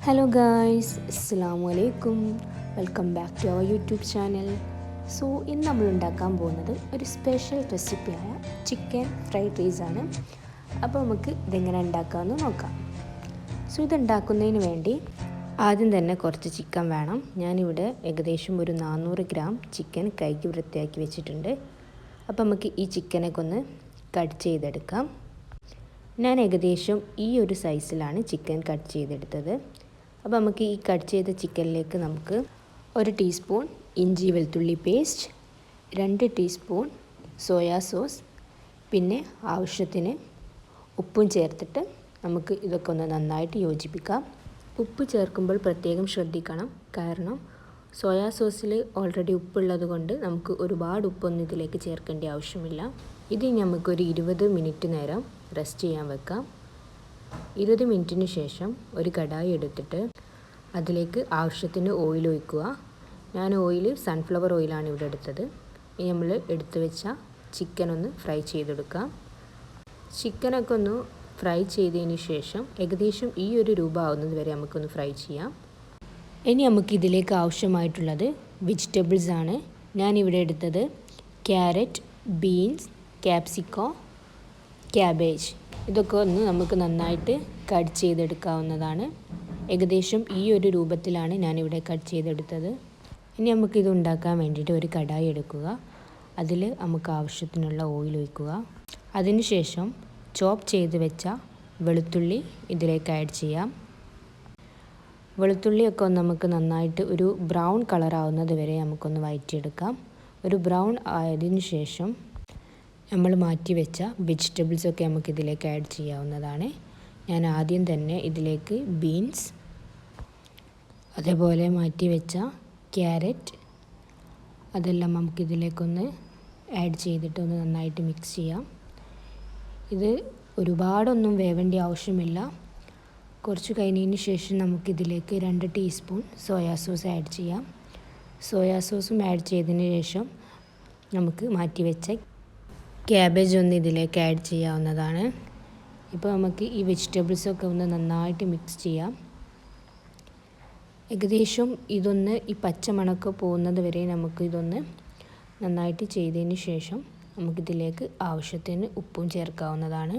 Hello guys, അസ്സലാമു അലൈക്കും. Welcome back to our YouTube channel. So ഇന്ന് നമ്മൾ ഉണ്ടാക്കാൻ പോകുന്നത് ഒരു സ്പെഷ്യൽ റെസിപ്പിയായ ചിക്കൻ ഫ്രൈഡ് റൈസ് ആണ്. അപ്പോൾ നമുക്ക് ഇതെങ്ങനെ ഉണ്ടാക്കാമെന്ന് നോക്കാം. സോ ഇതുണ്ടാക്കുന്നതിന് വേണ്ടി ആദ്യം തന്നെ കുറച്ച് ചിക്കൻ വേണം. ഞാനിവിടെ ഏകദേശം ഒരു 400 ഗ്രാം ചിക്കൻ കഴുകി വൃത്തിയാക്കി വെച്ചിട്ടുണ്ട്. അപ്പോൾ നമുക്ക് ഈ ചിക്കനൊക്കെ ഒന്ന് കട്ട് ചെയ്തെടുക്കാം. ഞാൻ ഏകദേശം ഈ ഒരു സൈസിലാണ് ചിക്കൻ കട്ട് ചെയ്തെടുത്തത്. അപ്പോൾ നമുക്ക് ഈ കട്ട് ചെയ്ത ചിക്കനിലേക്ക് നമുക്ക് 1 ടീസ്പൂൺ ഇഞ്ചി വെളുത്തുള്ളി പേസ്റ്റ്, 2 ടീസ്പൂൺ സോയാ സോസ്, പിന്നെ ആവശ്യത്തിന് ഉപ്പും ചേർത്തിട്ട് നമുക്ക് ഇതൊക്കെ ഒന്ന് നന്നായിട്ട് യോജിപ്പിക്കാം. ഉപ്പ് ചേർക്കുമ്പോൾ പ്രത്യേകം ശ്രദ്ധിക്കണം, കാരണം സോയാ സോസിൽ ഓൾറെഡി ഉപ്പുള്ളത് കൊണ്ട് നമുക്ക് ഒരുപാട് ഉപ്പൊന്നും ഇതിലേക്ക് ചേർക്കേണ്ട ആവശ്യമില്ല. ഇത് നമുക്കൊരു 20 മിനിറ്റ് നേരം റെസ്റ്റ് ചെയ്യാൻ വെക്കാം. 20 മിനിറ്റിന് ശേഷം ഒരു കടായി എടുത്തിട്ട് അതിലേക്ക് ആവശ്യത്തിന് ഓയിൽ ഒഴിക്കുക. ഞാൻ ഓയിൽ സൺഫ്ലവർ ഓയിലാണ് ഇവിടെ എടുത്തത്. ഇനി നമ്മൾ എടുത്തു വെച്ച ചിക്കൻ ഒന്ന് ഫ്രൈ ചെയ്തെടുക്കാം. ചിക്കനൊക്കെ ഒന്ന് ഫ്രൈ ചെയ്തതിന് ശേഷം ഏകദേശം ഈ ഒരു രൂപ ആവുന്നത് വരെ നമുക്കൊന്ന് ഫ്രൈ ചെയ്യാം. ഇനി നമുക്ക് ഇതിലേക്ക് ആവശ്യമായിട്ടുള്ളത് വെജിറ്റബിൾസ് ആണ്. ഞാനിവിടെ എടുത്തത് ക്യാരറ്റ്, ബീൻസ്, ക്യാപ്സിക്കോ, ക്യാബേജ്. ഇതൊക്കെ ഒന്ന് നമുക്ക് നന്നായിട്ട് കട്ട് ചെയ്തെടുക്കാവുന്നതാണ്. ഏകദേശം ഈ ഒരു രൂപത്തിലാണ് ഞാനിവിടെ കട്ട് ചെയ്തെടുത്തത്. ഇനി നമുക്കിത് ഉണ്ടാക്കാൻ വേണ്ടിയിട്ട് ഒരു കടായി എടുക്കുക. അതിൽ നമുക്ക് ആവശ്യത്തിനുള്ള ഓയിൽ ഒഴിക്കുക. അതിനുശേഷം ചോപ്പ് ചെയ്ത് വെച്ച വെളുത്തുള്ളി ഇതിലേക്ക് ആഡ് ചെയ്യാം. വെളുത്തുള്ളിയൊക്കെ ഒന്ന് നമുക്ക് നന്നായിട്ട് ഒരു ബ്രൗൺ കളറാവുന്നത് വരെ നമുക്കൊന്ന് വഴറ്റിയെടുക്കാം. ഒരു ബ്രൗൺ ആയതിനു ശേഷം നമ്മൾ മാറ്റി വെച്ച വെജിറ്റബിൾസൊക്കെ നമുക്കിതിലേക്ക് ആഡ് ചെയ്യാവുന്നതാണ്. ഞാൻ ആദ്യം തന്നെ ഇതിലേക്ക് ബീൻസ്, അതേപോലെ മാറ്റി വെച്ച ക്യാരറ്റ്, അതെല്ലാം നമുക്കിതിലേക്കൊന്ന് ആഡ് ചെയ്തിട്ട് ഒന്ന് നന്നായിട്ട് മിക്സ് ചെയ്യാം. ഇത് ഒരുപാടൊന്നും വേവേണ്ട ആവശ്യമില്ല. കുറച്ച് കഴിഞ്ഞതിന് ശേഷം നമുക്കിതിലേക്ക് 2 ടീസ്പൂൺ സോയാ സോസ് ആഡ് ചെയ്യാം. സോയാ സോസും ആഡ് ചെയ്തതിന് ശേഷം നമുക്ക് മാറ്റി വെച്ച ക്യാബേജ് ഒന്ന് ഇതിലേക്ക് ആഡ് ചെയ്യാവുന്നതാണ്. ഇപ്പോൾ നമുക്ക് ഈ വെജിറ്റബിൾസൊക്കെ ഒന്ന് നന്നായിട്ട് മിക്സ് ചെയ്യാം. ഏകദേശം ഇതൊന്ന് ഈ പച്ചമണമൊക്കെ പോകുന്നത് വരെ നമുക്ക് ഇതൊന്ന് നന്നായിട്ട് ചെയ്തതിന് ശേഷം നമുക്കിതിലേക്ക് ആവശ്യത്തിന് ഉപ്പും ചേർക്കാവുന്നതാണ്.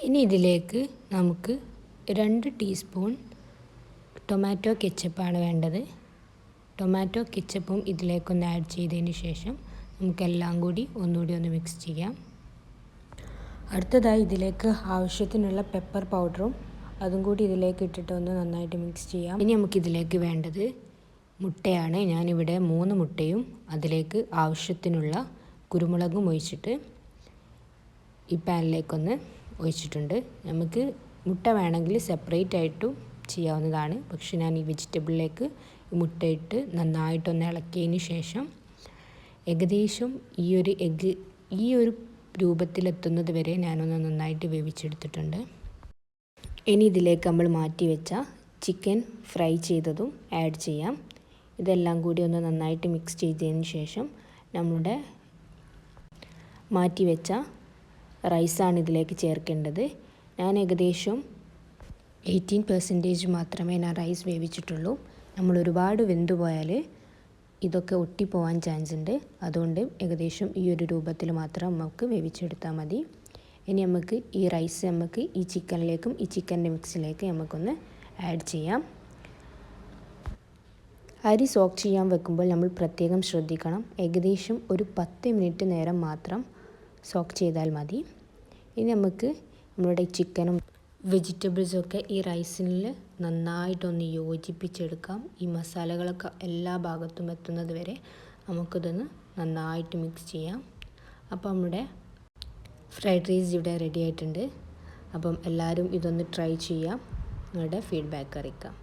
ഇനി ഇതിലേക്ക് നമുക്ക് 2 ടീസ്പൂൺ ടൊമാറ്റോ കെച്ചപ്പാണ് വേണ്ടത്. ടൊമാറ്റോ കെച്ചപ്പും ഇതിലേക്കൊന്ന് ആഡ് ചെയ്തതിന് ശേഷം നമുക്കെല്ലാം കൂടി ഒന്നുകൂടി ഒന്ന് മിക്സ് ചെയ്യാം. അടുത്തതായി ഇതിലേക്ക് ആവശ്യത്തിനുള്ള പെപ്പർ പൗഡറും അതും കൂടി ഇതിലേക്ക് ഇട്ടിട്ട് ഒന്ന് നന്നായിട്ട് മിക്സ് ചെയ്യാം. ഇനി നമുക്കിതിലേക്ക് വേണ്ടത് മുട്ടയാണ്. ഞാനിവിടെ 3 മുട്ടയും അതിലേക്ക് ആവശ്യത്തിനുള്ള കുരുമുളകും ഒഴിച്ചിട്ട് ഈ പാനിലേക്കൊന്ന് ഒഴിച്ചിട്ടുണ്ട്. നമുക്ക് മുട്ട വേണമെങ്കിൽ സെപ്പറേറ്റ് ആയിട്ടും ചെയ്യാവുന്നതാണ്. പക്ഷെ ഞാൻ ഈ വെജിറ്റബിളിലേക്ക് മുട്ടയിട്ട് നന്നായിട്ടൊന്ന് ഇളക്കിയതിന് ശേഷം ഏകദേശം ഈ ഒരു എഗ്ഗ് ഈ ഒരു രൂപത്തിലെത്തുന്നത് വരെ ഞാനൊന്ന് നന്നായിട്ട് വേവിച്ചെടുത്തിട്ടുണ്ട്. ഇനി ഇതിലേക്ക് നമ്മൾ മാറ്റി വെച്ച ചിക്കൻ ഫ്രൈ ചെയ്തതും ആഡ് ചെയ്യാം. ഇതെല്ലാം കൂടി ഒന്ന് നന്നായിട്ട് മിക്സ് ചെയ്തതിന് ശേഷം നമ്മുടെ മാറ്റി വെച്ച റൈസാണ് ഇതിലേക്ക് ചേർക്കേണ്ടത്. ഞാൻ ഏകദേശം 18% മാത്രമേ ഞാൻ റൈസ് വേവിച്ചിട്ടുള്ളൂ. നമ്മൾ ഒരുപാട് വെന്തു പോയാൽ ഇതൊക്കെ ഒട്ടിപ്പോവാൻ ചാൻസ് ഉണ്ട്. അതുകൊണ്ട് ഏകദേശം ഈ ഒരു രൂപത്തിൽ മാത്രം നമുക്ക് വേവിച്ചെടുത്താൽ മതി. ഇനി നമുക്ക് ഈ റൈസ് നമുക്ക് ഈ ചിക്കനിലേക്കും ഈ ചിക്കൻ്റെ മിക്സിലേക്ക് നമുക്കൊന്ന് ആഡ് ചെയ്യാം. അരി സോക്ക് ചെയ്യാൻ വെക്കുമ്പോൾ നമ്മൾ പ്രത്യേകം ശ്രദ്ധിക്കണം. ഏകദേശം ഒരു 10 മിനിറ്റ് നേരം മാത്രം സോക്ക് ചെയ്താൽ മതി. ഇനി നമുക്ക് നമ്മുടെ ചിക്കനും വെജിറ്റബിൾസൊക്കെ ഈ റൈസിൽ നന്നായിട്ടൊന്ന് യോജിപ്പിച്ചെടുക്കാം. ഈ മസാലകളൊക്കെ എല്ലാ ഭാഗത്തും എത്തുന്നത് വരെ നമുക്കിതൊന്ന് നന്നായിട്ട് മിക്സ് ചെയ്യാം. അപ്പോൾ നമ്മുടെ ഫ്രൈഡ് റൈസ് ഇവിടെ റെഡി ആയിട്ടുണ്ട്. അപ്പം എല്ലാവരും ഇതൊന്ന് ട്രൈ ചെയ്യാം. നിങ്ങളുടെ ഫീഡ്ബാക്ക് അറിയിക്കാം.